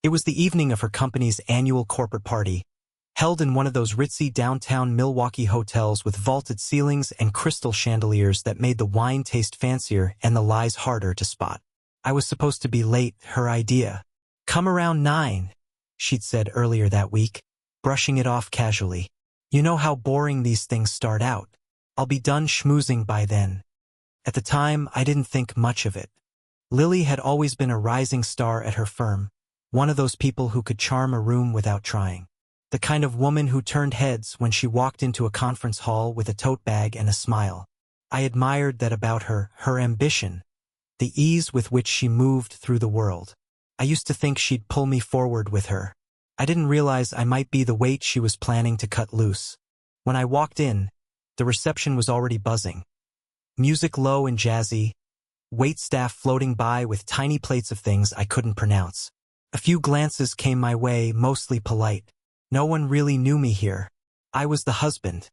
It was the evening of her company's annual corporate party, held in one of those ritzy downtown Milwaukee hotels with vaulted ceilings and crystal chandeliers that made the wine taste fancier and the lies harder to spot. I was supposed to be late, her idea. Come around 9, she'd said earlier that week, brushing it off casually. You know how boring these things start out. I'll be done schmoozing by then. At the time, I didn't think much of it. Lily had always been a rising star at her firm, one of those people who could charm a room without trying. The kind of woman who turned heads when she walked into a conference hall with a tote bag and a smile. I admired that about her, her ambition, the ease with which she moved through the world. I used to think she'd pull me forward with her. I didn't realize I might be the weight she was planning to cut loose. When I walked in, the reception was already buzzing. Music low and jazzy, waitstaff floating by with tiny plates of things I couldn't pronounce. A few glances came my way, mostly polite. No one really knew me here. I was the husband,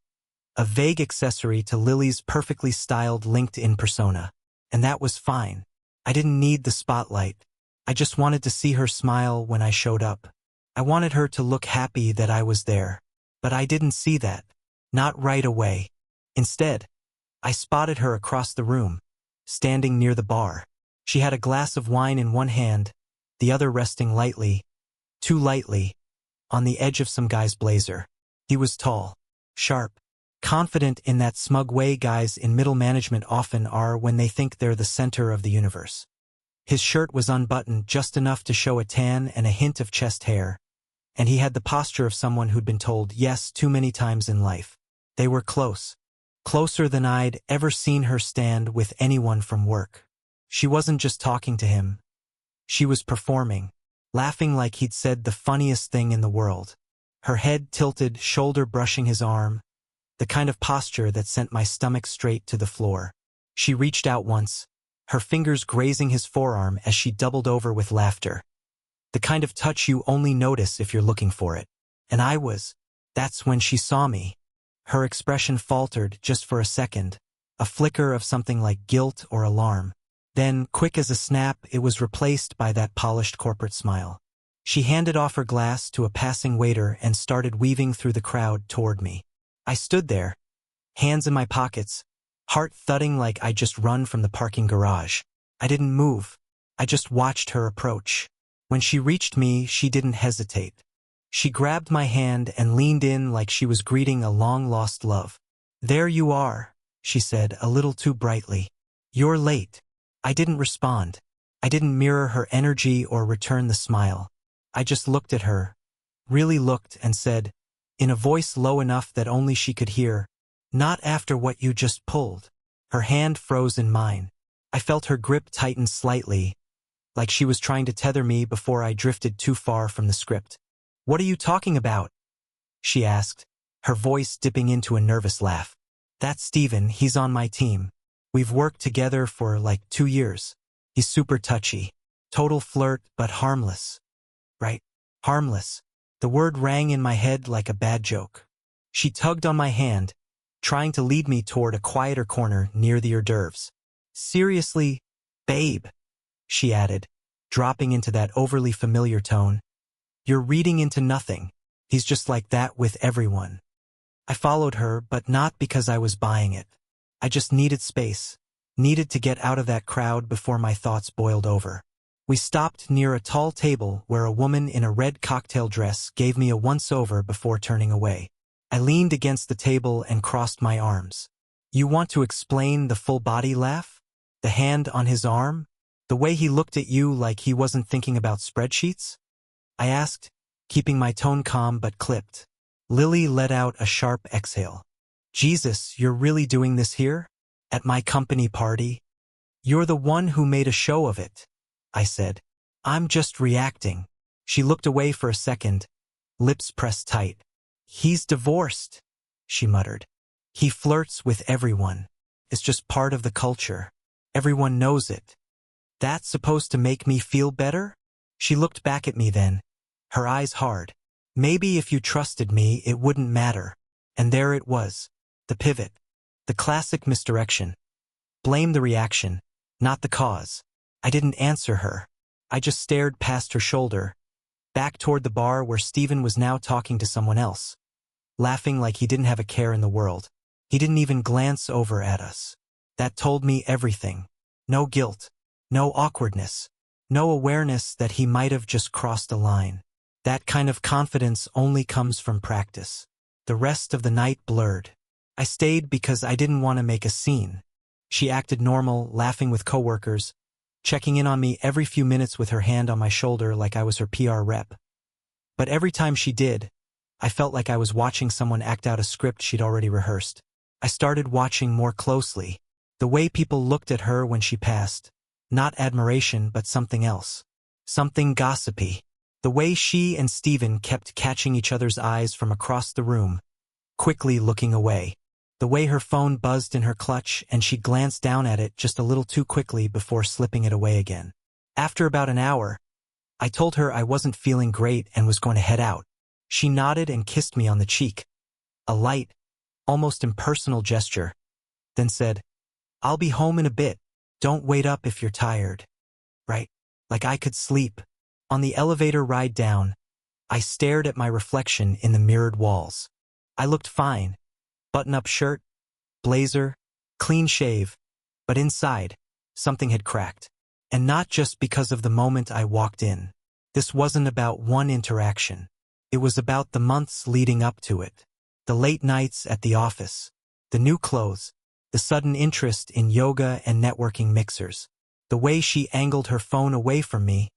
a vague accessory to Lily's perfectly styled LinkedIn persona. And that was fine. I didn't need the spotlight. I just wanted to see her smile when I showed up. I wanted her to look happy that I was there. But I didn't see that. Not right away. Instead, I spotted her across the room, standing near the bar. She had a glass of wine in one hand, the other resting lightly, too lightly, on the edge of some guy's blazer. He was tall, sharp, confident in that smug way guys in middle management often are when they think they're the center of the universe. His shirt was unbuttoned just enough to show a tan and a hint of chest hair, and he had the posture of someone who'd been told yes too many times in life. They were close. Closer than I'd ever seen her stand with anyone from work. She wasn't just talking to him. She was performing, laughing like he'd said the funniest thing in the world. Her head tilted, shoulder brushing his arm, the kind of posture that sent my stomach straight to the floor. She reached out once, her fingers grazing his forearm as she doubled over with laughter. The kind of touch you only notice if you're looking for it. And that's when she saw me. Her expression faltered just for a second, a flicker of something like guilt or alarm. Then, quick as a snap, it was replaced by that polished corporate smile. She handed off her glass to a passing waiter and started weaving through the crowd toward me. I stood there, hands in my pockets, heart thudding like I'd just run from the parking garage. I didn't move. I just watched her approach. When she reached me, she didn't hesitate. She grabbed my hand and leaned in like she was greeting a long-lost love. "There you are," she said a little too brightly. "You're late." I didn't respond. I didn't mirror her energy or return the smile. I just looked at her, really looked, and said, in a voice low enough that only she could hear, "Not after what you just pulled." Her hand froze in mine. I felt her grip tighten slightly, like she was trying to tether me before I drifted too far from the script. "What are you talking about?" she asked, her voice dipping into a nervous laugh. "That's Steven, he's on my team. We've worked together for like 2 years. He's super touchy. Total flirt, but harmless. Right? Harmless." The word rang in my head like a bad joke. She tugged on my hand, trying to lead me toward a quieter corner near the hors d'oeuvres. "Seriously, babe," she added, dropping into that overly familiar tone. "You're reading into nothing. He's just like that with everyone." I followed her, but not because I was buying it. I just needed space, needed to get out of that crowd before my thoughts boiled over. We stopped near a tall table where a woman in a red cocktail dress gave me a once-over before turning away. I leaned against the table and crossed my arms. "You want to explain the full-body laugh? The hand on his arm? The way he looked at you like he wasn't thinking about spreadsheets?" I asked, keeping my tone calm but clipped. Lily let out a sharp exhale. "Jesus, you're really doing this here? At my company party?" "You're the one who made a show of it," I said. "I'm just reacting." She looked away for a second, lips pressed tight. "He's divorced," she muttered. "He flirts with everyone. It's just part of the culture. Everyone knows it. That's supposed to make me feel better?" She looked back at me then, her eyes hard. "Maybe if you trusted me, it wouldn't matter." And there it was, the pivot, the classic misdirection. Blame the reaction, not the cause. I didn't answer her. I just stared past her shoulder, back toward the bar where Stephen was now talking to someone else, laughing like he didn't have a care in the world. He didn't even glance over at us. That told me everything. No guilt, no awkwardness, no awareness that he might have just crossed a line. That kind of confidence only comes from practice. The rest of the night blurred. I stayed because I didn't want to make a scene. She acted normal, laughing with coworkers, checking in on me every few minutes with her hand on my shoulder like I was her PR rep. But every time she did, I felt like I was watching someone act out a script she'd already rehearsed. I started watching more closely. The way people looked at her when she passed. Not admiration, but something else. Something gossipy. The way she and Stephen kept catching each other's eyes from across the room, quickly looking away. The way her phone buzzed in her clutch and she glanced down at it just a little too quickly before slipping it away again. After about an hour, I told her I wasn't feeling great and was going to head out. She nodded and kissed me on the cheek. A light, almost impersonal gesture. Then said, "I'll be home in a bit. Don't wait up if you're tired." Right? Like I could sleep. On the elevator ride down, I stared at my reflection in the mirrored walls. I looked fine. Button-up shirt, blazer, clean shave, but inside, something had cracked. And not just because of the moment I walked in. This wasn't about one interaction. It was about the months leading up to it. The late nights at the office, the new clothes, the sudden interest in yoga and networking mixers, the way she angled her phone away from me,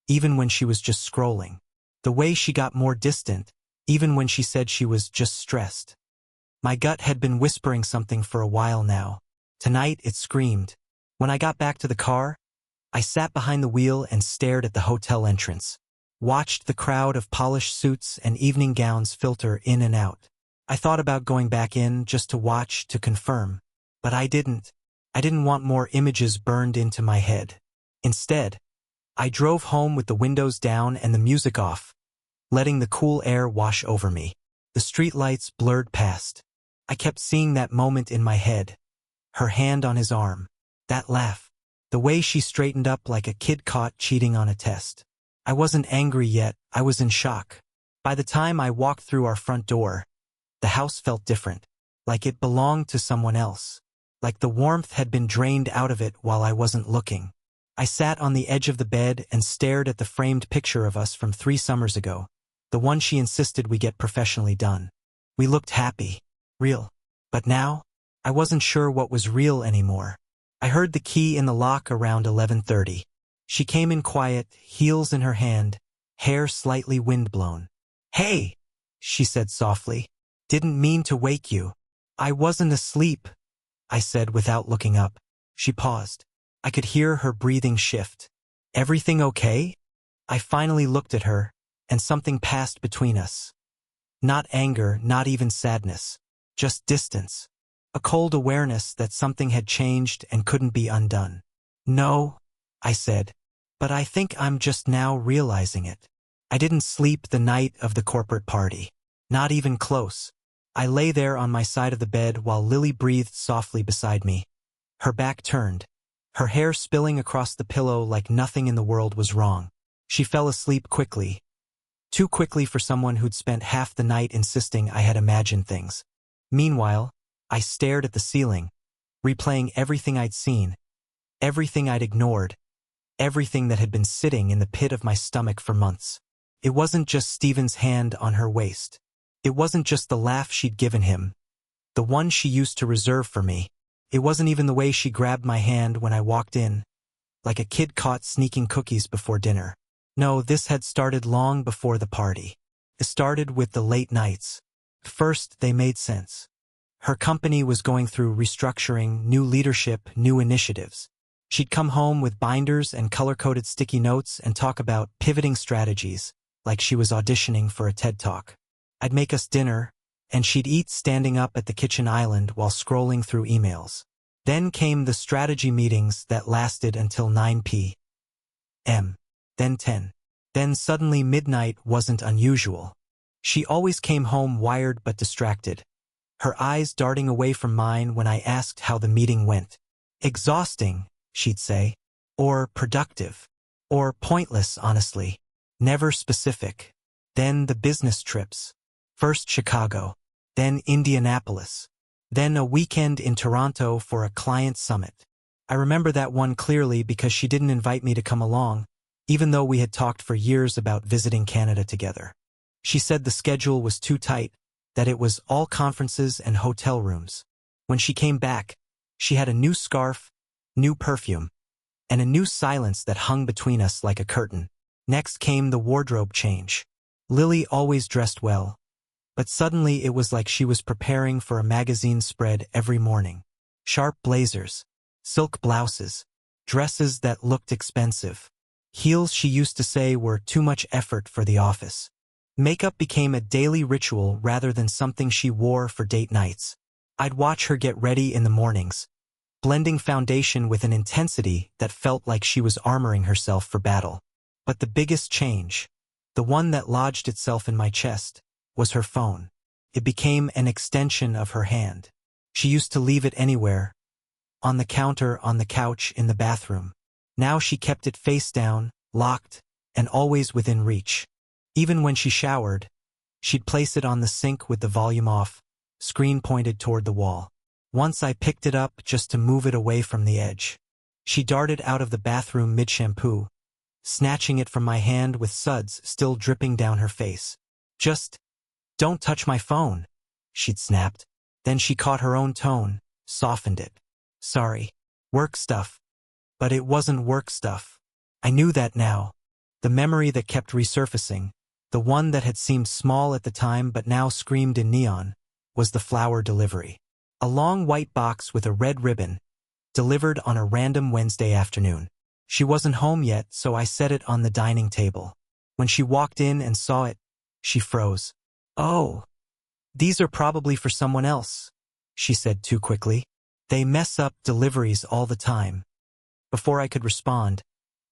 even when she was just scrolling, the way she got more distant, even when she said she was just stressed. My gut had been whispering something for a while now. Tonight it screamed. When I got back to the car, I sat behind the wheel and stared at the hotel entrance, watched the crowd of polished suits and evening gowns filter in and out. I thought about going back in just to watch, to confirm. But I didn't. I didn't want more images burned into my head. Instead, I drove home with the windows down and the music off, letting the cool air wash over me. The streetlights blurred past. I kept seeing that moment in my head. Her hand on his arm. That laugh. The way she straightened up like a kid caught cheating on a test. I wasn't angry yet, I was in shock. By the time I walked through our front door, the house felt different. Like it belonged to someone else. Like the warmth had been drained out of it while I wasn't looking. I sat on the edge of the bed and stared at the framed picture of us from 3 summers ago, the one she insisted we get professionally done. We looked happy, real. But now, I wasn't sure what was real anymore. I heard the key in the lock around 11:30. She came in quiet, heels in her hand, hair slightly windblown. "Hey," she said softly. "Didn't mean to wake you." "I wasn't asleep," I said without looking up. She paused. I could hear her breathing shift. "Everything okay?" I finally looked at her, and something passed between us. Not anger, not even sadness. Just distance. A cold awareness that something had changed and couldn't be undone. "No," I said, "but I think I'm just now realizing it. I didn't sleep the night of the corporate party. Not even close." I lay there on my side of the bed while Lily breathed softly beside me. Her back turned, her hair spilling across the pillow like nothing in the world was wrong. She fell asleep quickly. Too quickly for someone who'd spent half the night insisting I had imagined things. Meanwhile, I stared at the ceiling, replaying everything I'd seen, everything I'd ignored, everything that had been sitting in the pit of my stomach for months. It wasn't just Stephen's hand on her waist. It wasn't just the laugh she'd given him, the one she used to reserve for me. It wasn't even the way she grabbed my hand when I walked in, like a kid caught sneaking cookies before dinner. No, this had started long before the party. It started with the late nights. First, they made sense. Her company was going through restructuring, new leadership, new initiatives. She'd come home with binders and color-coded sticky notes and talk about pivoting strategies, like she was auditioning for a TED Talk. I'd make us dinner, and she'd eat standing up at the kitchen island while scrolling through emails. Then came the strategy meetings that lasted until 9 p.m. Then 10. Then suddenly midnight wasn't unusual. She always came home wired but distracted, her eyes darting away from mine when I asked how the meeting went. "Exhausting," she'd say. Or productive. Or pointless, honestly. never specific. Then the business trips. First Chicago, then Indianapolis, then a weekend in Toronto for a client summit. I remember that one clearly because she didn't invite me to come along, even though we had talked for years about visiting Canada together. She said the schedule was too tight, that it was all conferences and hotel rooms. When she came back, she had a new scarf, new perfume, and a new silence that hung between us like a curtain. Next came the wardrobe change. Lily always dressed well, but suddenly it was like she was preparing for a magazine spread every morning. Sharp blazers, silk blouses, dresses that looked expensive. Heels she used to say were too much effort for the office. Makeup became a daily ritual rather than something she wore for date nights. I'd watch her get ready in the mornings, blending foundation with an intensity that felt like she was armoring herself for battle. But the biggest change, the one that lodged itself in my chest, was her phone. It became an extension of her hand. She used to leave it anywhere, on the counter, on the couch, in the bathroom. Now she kept it face down, locked, and always within reach. Even when she showered, she'd place it on the sink with the volume off, screen pointed toward the wall. Once I picked it up just to move it away from the edge. She darted out of the bathroom mid-shampoo, snatching it from my hand with suds still dripping down her face. "Just don't touch my phone," she'd snapped. Then she caught her own tone, softened it. "Sorry. Work stuff." But it wasn't work stuff. I knew that now. The memory that kept resurfacing, the one that had seemed small at the time but now screamed in neon, was the flower delivery. A long white box with a red ribbon, delivered on a random Wednesday afternoon. She wasn't home yet, so I set it on the dining table. When she walked in and saw it, she froze. "Oh, these are probably for someone else," she said too quickly. "They mess up deliveries all the time." Before I could respond,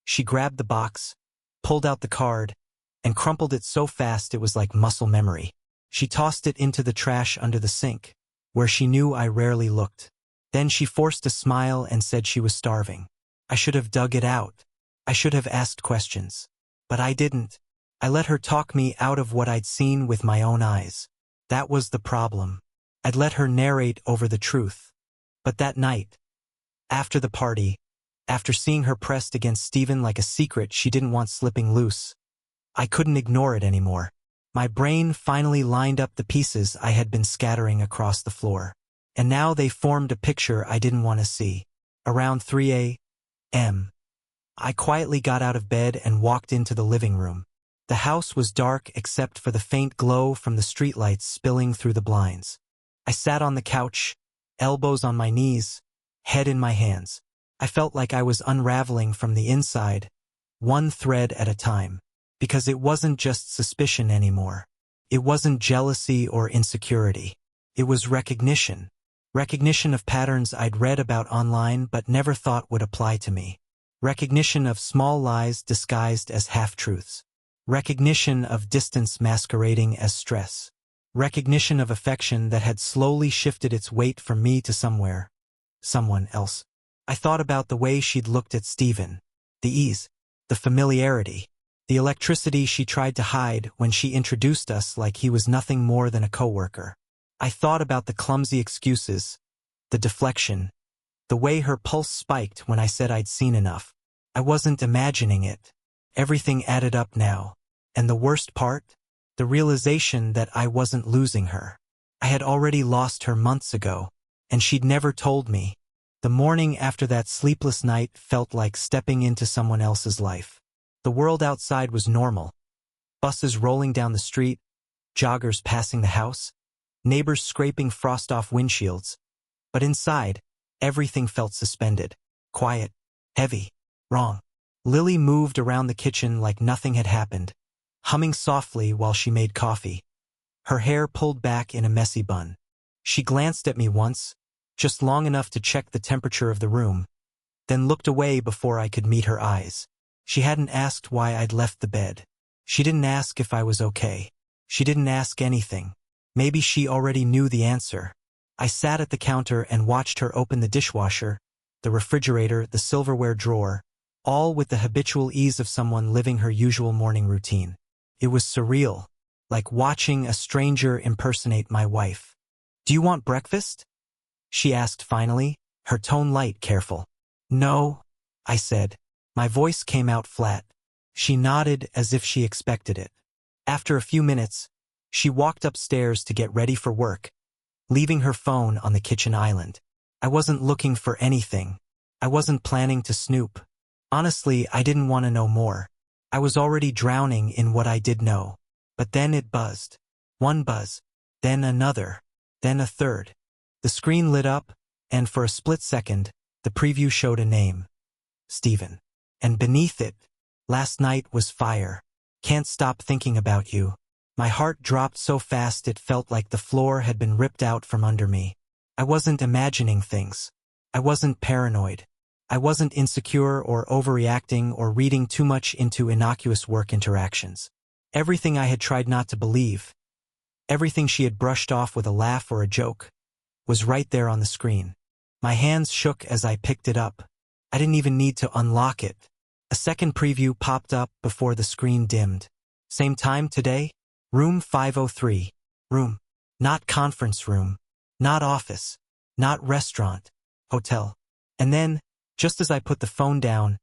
she grabbed the box, pulled out the card, and crumpled it so fast it was like muscle memory. She tossed it into the trash under the sink, where she knew I rarely looked. Then she forced a smile and said she was starving. I should have dug it out. I should have asked questions. But I didn't. I let her talk me out of what I'd seen with my own eyes. That was the problem. I'd let her narrate over the truth. But that night, after the party, after seeing her pressed against Stephen like a secret she didn't want slipping loose, I couldn't ignore it anymore. My brain finally lined up the pieces I had been scattering across the floor. And now they formed a picture I didn't want to see. Around 3 a.m., I quietly got out of bed and walked into the living room. The house was dark except for the faint glow from the streetlights spilling through the blinds. I sat on the couch, elbows on my knees, head in my hands. I felt like I was unraveling from the inside, one thread at a time. Because it wasn't just suspicion anymore. It wasn't jealousy or insecurity. It was recognition. Recognition of patterns I'd read about online but never thought would apply to me. Recognition of small lies disguised as half-truths. Recognition of distance masquerading as stress. Recognition of affection that had slowly shifted its weight from me to someone else. I thought about the way she'd looked at Stephen. The ease, the familiarity, the electricity she tried to hide when she introduced us like he was nothing more than a coworker. I thought about the clumsy excuses, the deflection, the way her pulse spiked when I said I'd seen enough. I wasn't imagining it. Everything added up now. And the worst part? The realization that I wasn't losing her. I had already lost her months ago, and she'd never told me. The morning after that sleepless night felt like stepping into someone else's life. The world outside was normal. Buses rolling down the street, joggers passing the house, neighbors scraping frost off windshields. But inside, everything felt suspended, quiet, heavy, wrong. Lily moved around the kitchen like nothing had happened, humming softly while she made coffee. Her hair pulled back in a messy bun. She glanced at me once, just long enough to check the temperature of the room, then looked away before I could meet her eyes. She hadn't asked why I'd left the bed. She didn't ask if I was okay. She didn't ask anything. Maybe she already knew the answer. I sat at the counter and watched her open the dishwasher, the refrigerator, the silverware drawer, all with the habitual ease of someone living her usual morning routine. It was surreal, like watching a stranger impersonate my wife. "Do you want breakfast?" she asked finally, her tone light, careful. "No," I said. My voice came out flat. She nodded as if she expected it. After a few minutes, she walked upstairs to get ready for work, leaving her phone on the kitchen island. I wasn't looking for anything. I wasn't planning to snoop. Honestly, I didn't want to know more. I was already drowning in what I did know. But then it buzzed. One buzz, then another, then a third. The screen lit up, and for a split second, the preview showed a name. Stephen. And beneath it, "Last night was fire. Can't stop thinking about you." My heart dropped so fast it felt like the floor had been ripped out from under me. I wasn't imagining things. I wasn't paranoid. I wasn't insecure or overreacting or reading too much into innocuous work interactions. Everything I had tried not to believe, everything she had brushed off with a laugh or a joke, was right there on the screen. My hands shook as I picked it up. I didn't even need to unlock it. A second preview popped up before the screen dimmed. "Same time today? Room 503. Room. Not conference room. Not office. Not restaurant. Hotel." And then, just as I put the phone down,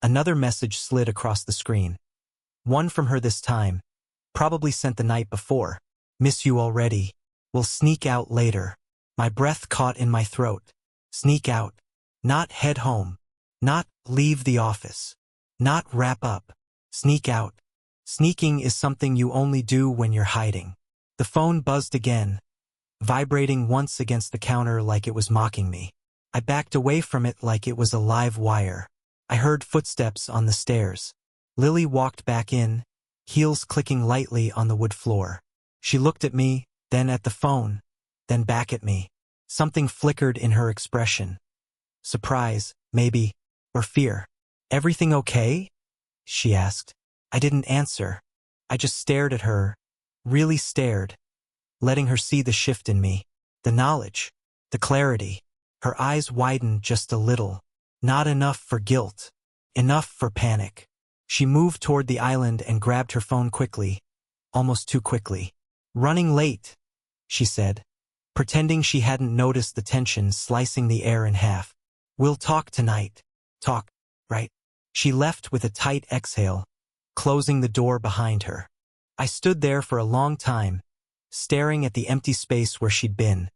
another message slid across the screen. One from her this time, probably sent the night before. "Miss you already. We'll sneak out later." My breath caught in my throat. Sneak out. Not head home. Not leave the office. Not wrap up. Sneak out. Sneaking is something you only do when you're hiding. The phone buzzed again, vibrating once against the counter like it was mocking me. I backed away from it like it was a live wire. I heard footsteps on the stairs. Lily walked back in, heels clicking lightly on the wood floor. She looked at me, then at the phone, then back at me. Something flickered in her expression. Surprise, maybe, or fear. "Everything okay?" she asked. I didn't answer. I just stared at her, really stared, letting her see the shift in me. The knowledge, the clarity. Her eyes widened just a little. Not enough for guilt. Enough for panic. She moved toward the island and grabbed her phone quickly. Almost too quickly. "Running late," she said, pretending she hadn't noticed the tension slicing the air in half. "We'll talk tonight. Talk, right?" She left with a tight exhale, closing the door behind her. I stood there for a long time, staring at the empty space where she'd been,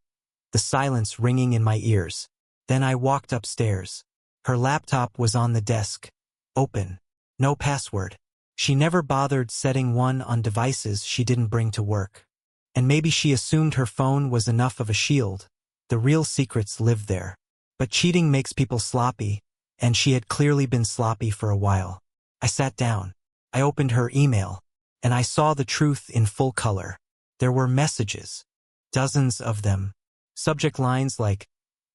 the silence ringing in my ears. Then I walked upstairs. Her laptop was on the desk, open. No password. She never bothered setting one on devices she didn't bring to work. And maybe she assumed her phone was enough of a shield. The real secrets lived there. But cheating makes people sloppy, and she had clearly been sloppy for a while. I sat down. I opened her email, and I saw the truth in full color. There were messages, dozens of them. Subject lines like,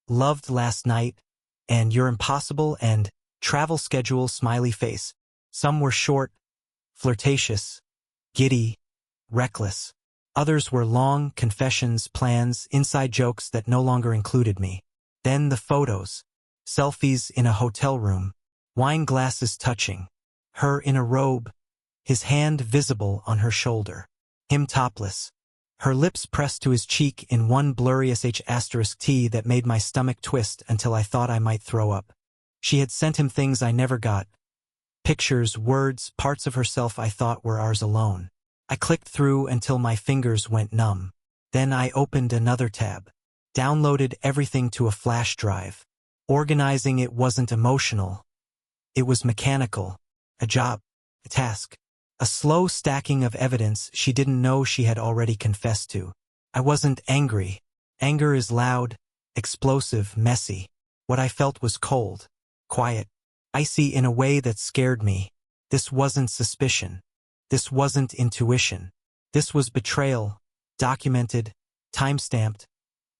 "Loved last night," and "You're impossible," and "Travel schedule," smiley face. Some were short, flirtatious, giddy, reckless. Others were long confessions, plans, inside jokes that no longer included me. Then the photos. Selfies in a hotel room. Wine glasses touching. Her in a robe. His hand visible on her shoulder. Him topless. Her lips pressed to his cheek in one blurry *T that made my stomach twist until I thought I might throw up. She had sent him things I never got. Pictures, words, parts of herself I thought were ours alone. I clicked through until my fingers went numb. Then I opened another tab. Downloaded everything to a flash drive. Organizing it wasn't emotional. It was mechanical. A job. A task. A slow stacking of evidence she didn't know she had already confessed to. I wasn't angry. Anger is loud, explosive, messy. What I felt was cold, quiet, icy in a way that scared me. This wasn't suspicion. This wasn't intuition. This was betrayal, documented, time-stamped,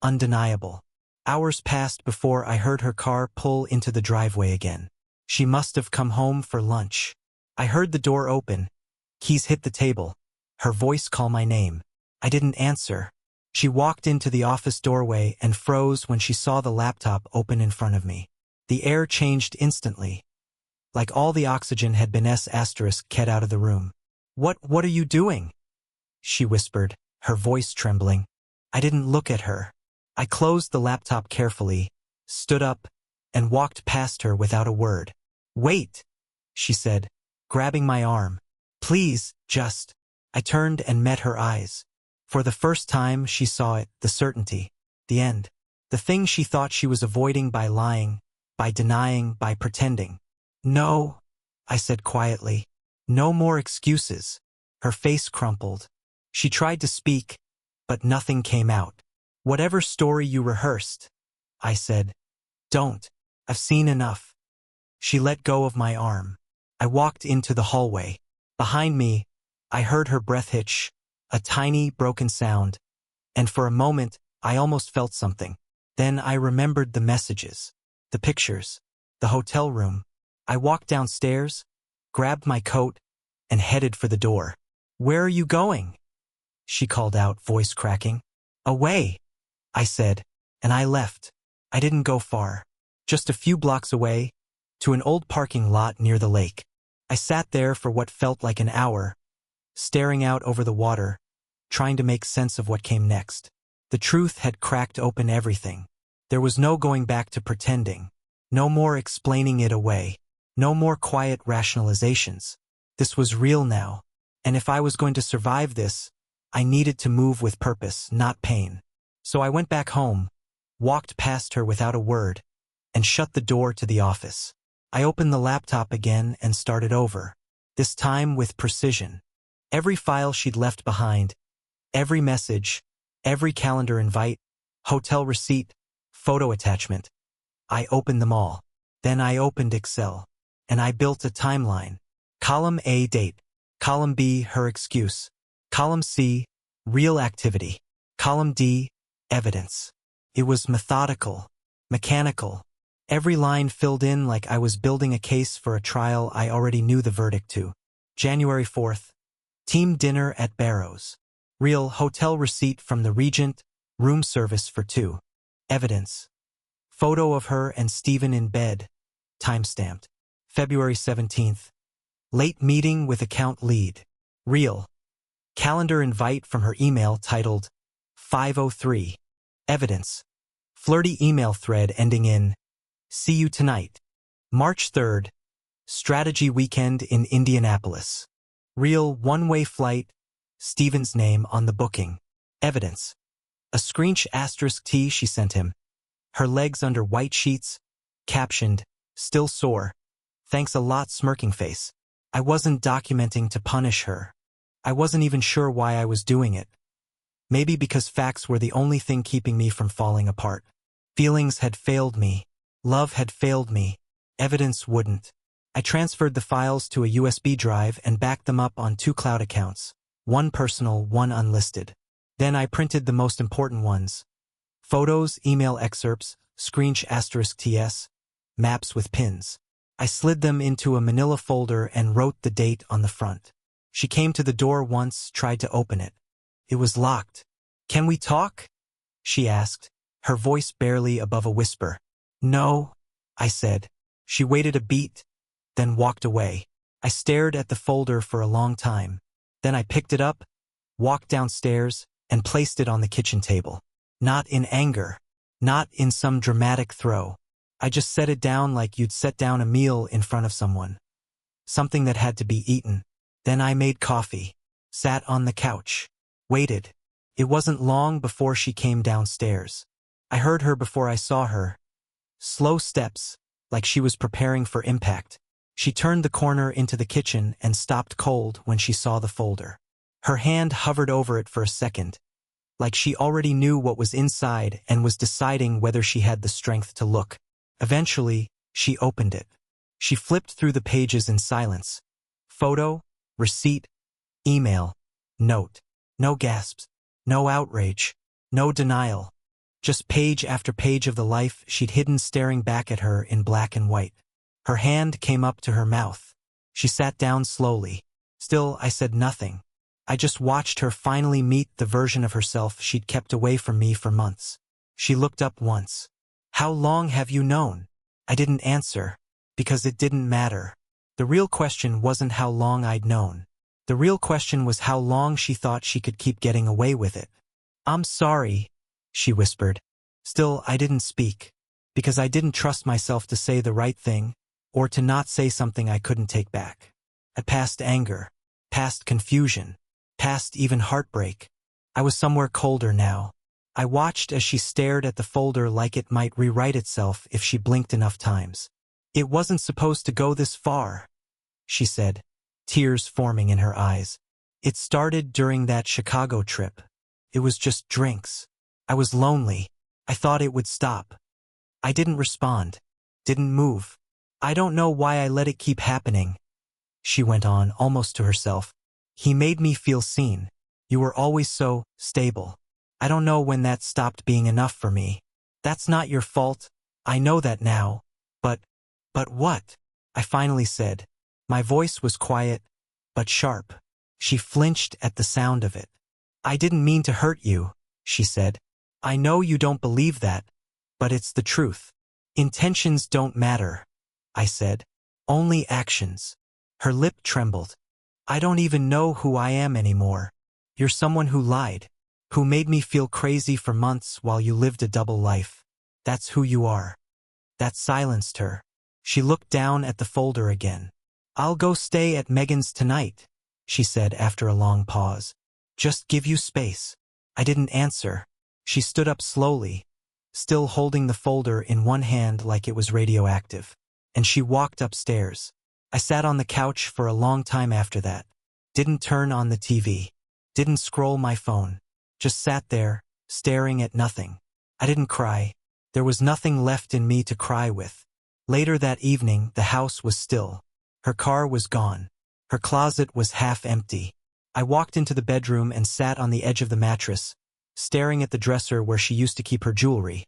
undeniable. Hours passed before I heard her car pull into the driveway again. She must have come home for lunch. I heard the door open. Keys hit the table. Her voice call my name. I didn't answer. She walked into the office doorway and froze when she saw the laptop open in front of me. The air changed instantly. like all the oxygen had been ket out of the room. What are you doing?" she whispered, her voice trembling. I didn't look at her. I closed the laptop carefully, stood up, and walked past her without a word. "Wait," she said, grabbing my arm. "Please, just." I turned and met her eyes. For the first time she saw it, the certainty, the end. The thing she thought she was avoiding by lying, by denying, by pretending. "No," I said quietly. "No more excuses." Her face crumpled. She tried to speak, but nothing came out. "Whatever story you rehearsed," I said. "Don't. I've seen enough." She let go of my arm. I walked into the hallway. Behind me, I heard her breath hitch, a tiny, broken sound, and for a moment, I almost felt something. Then I remembered the messages, the pictures, the hotel room. I walked downstairs, grabbed my coat, and headed for the door. "Where are you going?" she called out, voice cracking. "Away," I said, and I left. I didn't go far. Just a few blocks away, to an old parking lot near the lake. I sat there for what felt like an hour, staring out over the water, trying to make sense of what came next. The truth had cracked open everything. There was no going back to pretending, no more explaining it away, no more quiet rationalizations. This was real now, and if I was going to survive this, I needed to move with purpose, not pain. So I went back home, walked past her without a word, and shut the door to the office. I opened the laptop again and started over, this time with precision. Every file she'd left behind, every message, every calendar invite, hotel receipt, photo attachment. I opened them all. Then I opened Excel, and I built a timeline. Column A, date. Column B, her excuse. Column C, real activity. Column D, evidence. It was methodical, mechanical. Every line filled in like I was building a case for a trial I already knew the verdict to. January 4th. Team dinner at Barrows. Real hotel receipt from the Regent, room service for 2. Evidence. Photo of her and Stephen in bed. Timestamped. February 17th. Late meeting with account lead. Real. Calendar invite from her email titled 5:03. Evidence. Flirty email thread ending in "See you tonight." March 3rd. Strategy weekend in Indianapolis. Real one-way flight. Stephen's name on the booking. Evidence. A screenshot T she sent him. Her legs under white sheets. Captioned, "Still sore. Thanks a lot, smirking face." I wasn't documenting to punish her. I wasn't even sure why I was doing it. Maybe because facts were the only thing keeping me from falling apart. Feelings had failed me. Love had failed me. Evidence wouldn't. I transferred the files to a USB drive and backed them up on 2 cloud accounts, one personal, one unlisted. Then I printed the most important ones. Photos, email excerpts, screenshot TS, maps with pins. I slid them into a manila folder and wrote the date on the front. She came to the door once, tried to open it. It was locked. "Can we talk?" she asked, her voice barely above a whisper. "No," I said. She waited a beat, then walked away. I stared at the folder for a long time. Then I picked it up, walked downstairs, and placed it on the kitchen table. Not in anger. Not in some dramatic throw. I just set it down like you'd set down a meal in front of someone. Something that had to be eaten. Then I made coffee, sat on the couch, waited. It wasn't long before she came downstairs. I heard her before I saw her. Slow steps, like she was preparing for impact. She turned the corner into the kitchen and stopped cold when she saw the folder. Her hand hovered over it for a second, like she already knew what was inside and was deciding whether she had the strength to look. Eventually, she opened it. She flipped through the pages in silence. Photo, receipt, email, note. No gasps, no outrage, no denial. Just page after page of the life she'd hidden staring back at her in black and white. Her hand came up to her mouth. She sat down slowly. Still, I said nothing. I just watched her finally meet the version of herself she'd kept away from me for months. She looked up once. "How long have you known?" I didn't answer, because it didn't matter. The real question wasn't how long I'd known. The real question was how long she thought she could keep getting away with it. "I'm sorry," she whispered. Still, I didn't speak, because I didn't trust myself to say the right thing, or to not say something I couldn't take back. Past anger, past confusion, past even heartbreak. I was somewhere colder now. I watched as she stared at the folder like it might rewrite itself if she blinked enough times. "It wasn't supposed to go this far," she said, tears forming in her eyes. "It started during that Chicago trip. It was just drinks. I was lonely. I thought it would stop." I didn't respond, didn't move. "I don't know why I let it keep happening," she went on, almost to herself. "He made me feel seen. You were always so stable. I don't know when that stopped being enough for me. That's not your fault. I know that now. But what?" I finally said. My voice was quiet, but sharp. She flinched at the sound of it. "I didn't mean to hurt you," she said. "I know you don't believe that, but it's the truth. Intentions don't matter," I said. "Only actions." Her lip trembled. "I don't even know who I am anymore. You're someone who lied, who made me feel crazy for months while you lived a double life. That's who you are." That silenced her. She looked down at the folder again. "I'll go stay at Megan's tonight," she said after a long pause. "Just give you space." I didn't answer. She stood up slowly, still holding the folder in one hand like it was radioactive, and she walked upstairs. I sat on the couch for a long time after that. Didn't turn on the TV. Didn't scroll my phone. Just sat there, staring at nothing. I didn't cry. There was nothing left in me to cry with. Later that evening, the house was still. Her car was gone. Her closet was half empty. I walked into the bedroom and sat on the edge of the mattress, staring at the dresser where she used to keep her jewelry.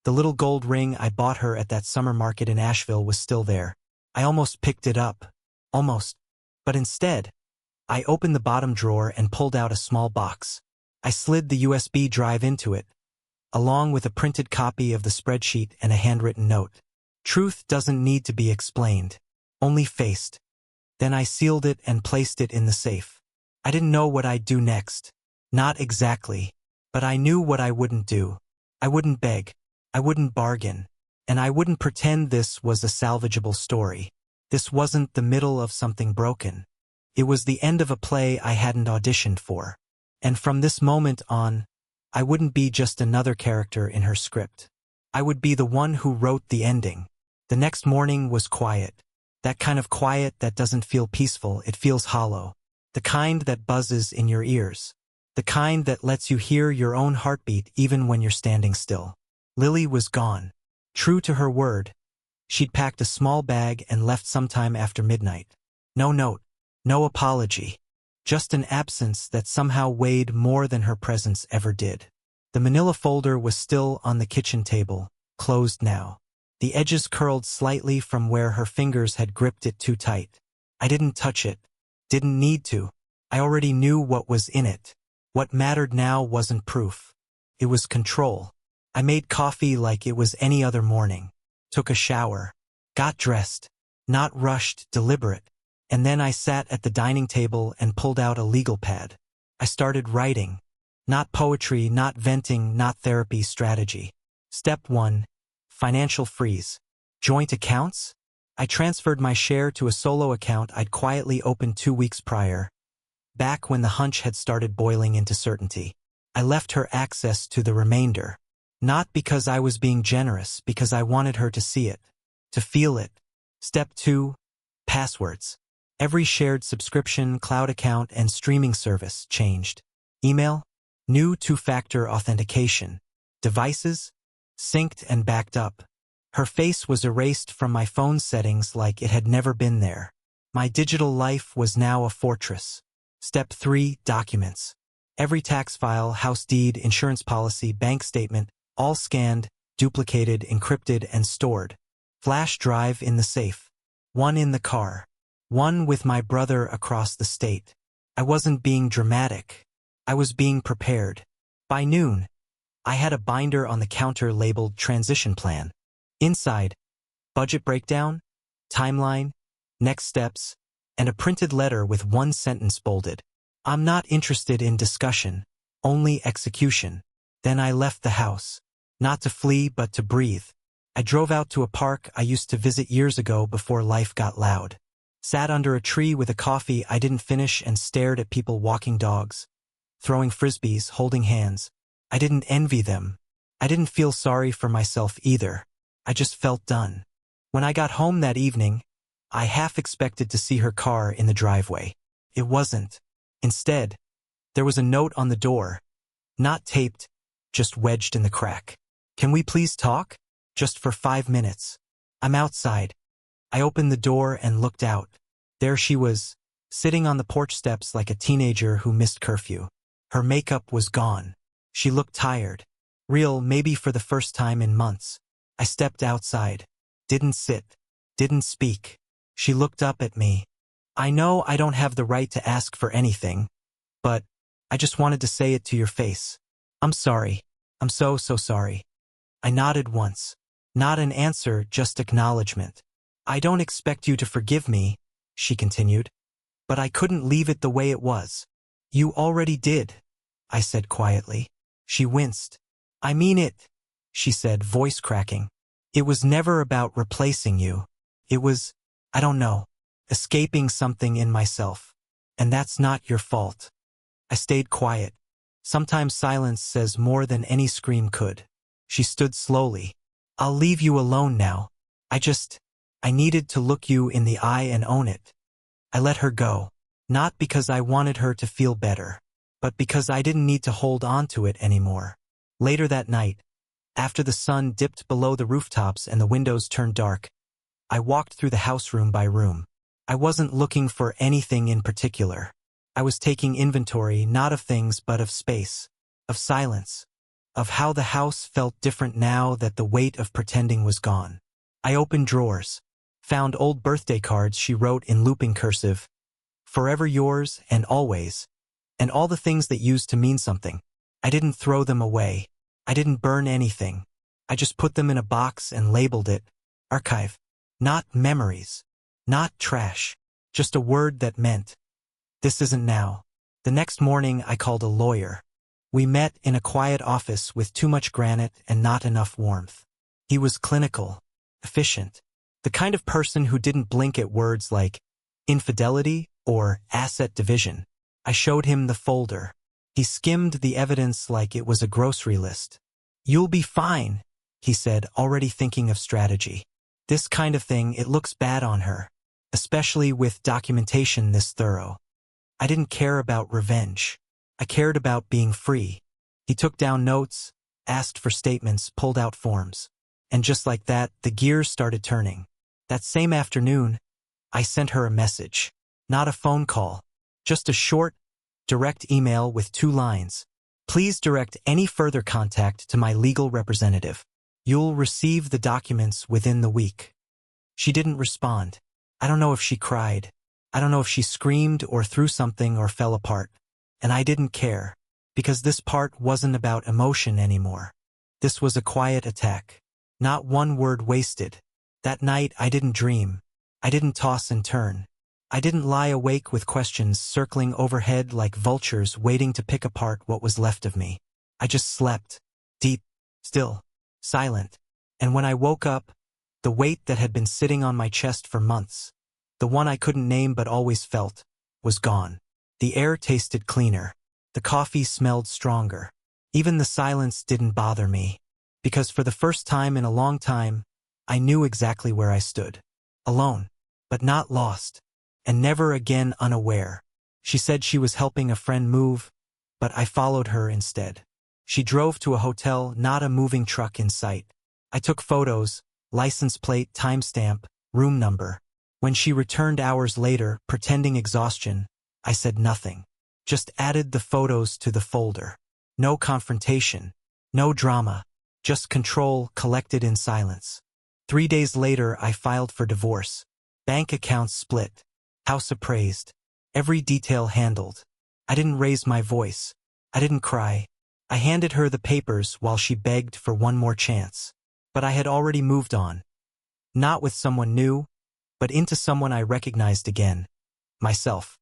The little gold ring I bought her at that summer market in Asheville was still there. I almost picked it up. Almost. But instead, I opened the bottom drawer and pulled out a small box. I slid the USB drive into it, along with a printed copy of the spreadsheet and a handwritten note. Truth doesn't need to be explained, only faced. Then I sealed it and placed it in the safe. I didn't know what I'd do next. Not exactly. But I knew what I wouldn't do. I wouldn't beg. I wouldn't bargain. And I wouldn't pretend this was a salvageable story. This wasn't the middle of something broken. It was the end of a play I hadn't auditioned for. And from this moment on, I wouldn't be just another character in her script. I would be the one who wrote the ending. The next morning was quiet. That kind of quiet that doesn't feel peaceful, it feels hollow. The kind that buzzes in your ears. The kind that lets you hear your own heartbeat even when you're standing still. Lily was gone. True to her word, she'd packed a small bag and left sometime after midnight. No note, no apology. Just an absence that somehow weighed more than her presence ever did. The manila folder was still on the kitchen table, closed now. The edges curled slightly from where her fingers had gripped it too tight. I didn't touch it. Didn't need to. I already knew what was in it. What mattered now wasn't proof. It was control. I made coffee like it was any other morning. Took a shower. Got dressed. Not rushed, deliberate. And then I sat at the dining table and pulled out a legal pad. I started writing. Not poetry, not venting, not therapy, strategy. Step 1. Financial freeze. Joint accounts? I transferred my share to a solo account I'd quietly opened 2 weeks prior, back when the hunch had started boiling into certainty. I left her access to the remainder. Not because I was being generous, because I wanted her to see it, to feel it. Step 2. Passwords. Every shared subscription, cloud account, and streaming service changed. Email? New two-factor authentication. Devices? Synced and backed up. Her face was erased from my phone settings like it had never been there. My digital life was now a fortress. Step 3. Documents. Every tax file, house deed, insurance policy, bank statement, all scanned, duplicated, encrypted, and stored. Flash drive in the safe. One in the car. One with my brother across the state. I wasn't being dramatic. I was being prepared. By noon, I had a binder on the counter labeled Transition Plan. Inside, budget breakdown, timeline, next steps, and a printed letter with one sentence bolded. I'm not interested in discussion, only execution. Then I left the house. Not to flee, but to breathe. I drove out to a park I used to visit years ago before life got loud. Sat under a tree with a coffee I didn't finish and stared at people walking dogs, throwing frisbees, holding hands. I didn't envy them. I didn't feel sorry for myself either. I just felt done. When I got home that evening, I half expected to see her car in the driveway. It wasn't. Instead, there was a note on the door, not taped, just wedged in the crack. Can we please talk? Just for 5 minutes. I'm outside. I opened the door and looked out. There she was, sitting on the porch steps like a teenager who missed curfew. Her makeup was gone. She looked tired. Real, maybe for the first time in months. I stepped outside. Didn't sit. Didn't speak. She looked up at me. I know I don't have the right to ask for anything, but I just wanted to say it to your face. I'm sorry. I'm so sorry. I nodded once. Not an answer, just acknowledgement. I don't expect you to forgive me, she continued, but I couldn't leave it the way it was. You already did, I said quietly. She winced. I mean it, she said, voice cracking. It was never about replacing you. It was, I don't know, escaping something in myself. And that's not your fault. I stayed quiet. Sometimes silence says more than any scream could. She stood slowly. I'll leave you alone now. I needed to look you in the eye and own it. I let her go. Not because I wanted her to feel better, but because I didn't need to hold on to it anymore. Later that night, after the sun dipped below the rooftops and the windows turned dark, I walked through the house room by room. I wasn't looking for anything in particular. I was taking inventory not of things but of space, of silence, of how the house felt different now that the weight of pretending was gone. I opened drawers, found old birthday cards she wrote in looping cursive, forever yours and always, and all the things that used to mean something. I didn't throw them away. I didn't burn anything. I just put them in a box and labeled it archive. Not memories. Not trash. Just a word that meant, this isn't now. The next morning I called a lawyer. We met in a quiet office with too much granite and not enough warmth. He was clinical, efficient, the kind of person who didn't blink at words like infidelity or asset division. I showed him the folder. He skimmed the evidence like it was a grocery list. You'll be fine, he said, already thinking of strategy. This kind of thing, it looks bad on her, especially with documentation this thorough. I didn't care about revenge. I cared about being free. He took down notes, asked for statements, pulled out forms. And just like that, the gears started turning. That same afternoon, I sent her a message. Not a phone call, just a short, direct email with 2 lines. Please direct any further contact to my legal representative. You'll receive the documents within the week. She didn't respond. I don't know if she cried. I don't know if she screamed or threw something or fell apart. And I didn't care, because this part wasn't about emotion anymore. This was a quiet attack. Not one word wasted. That night I didn't dream. I didn't toss and turn. I didn't lie awake with questions circling overhead like vultures waiting to pick apart what was left of me. I just slept, deep, still, silent. And when I woke up, the weight that had been sitting on my chest for months, the one I couldn't name but always felt, was gone. The air tasted cleaner. The coffee smelled stronger. Even the silence didn't bother me, because for the first time in a long time, I knew exactly where I stood. Alone, but not lost, and never again unaware. She said she was helping a friend move, but I followed her instead. She drove to a hotel, not a moving truck in sight. I took photos, license plate, timestamp, room number. When she returned hours later, pretending exhaustion, I said nothing. Just added the photos to the folder. No confrontation, no drama, just control collected in silence. 3 days later, I filed for divorce. Bank accounts split. House appraised. Every detail handled. I didn't raise my voice. I didn't cry. I handed her the papers while she begged for one more chance. But I had already moved on. Not with someone new, but but into someone I recognized again. Myself.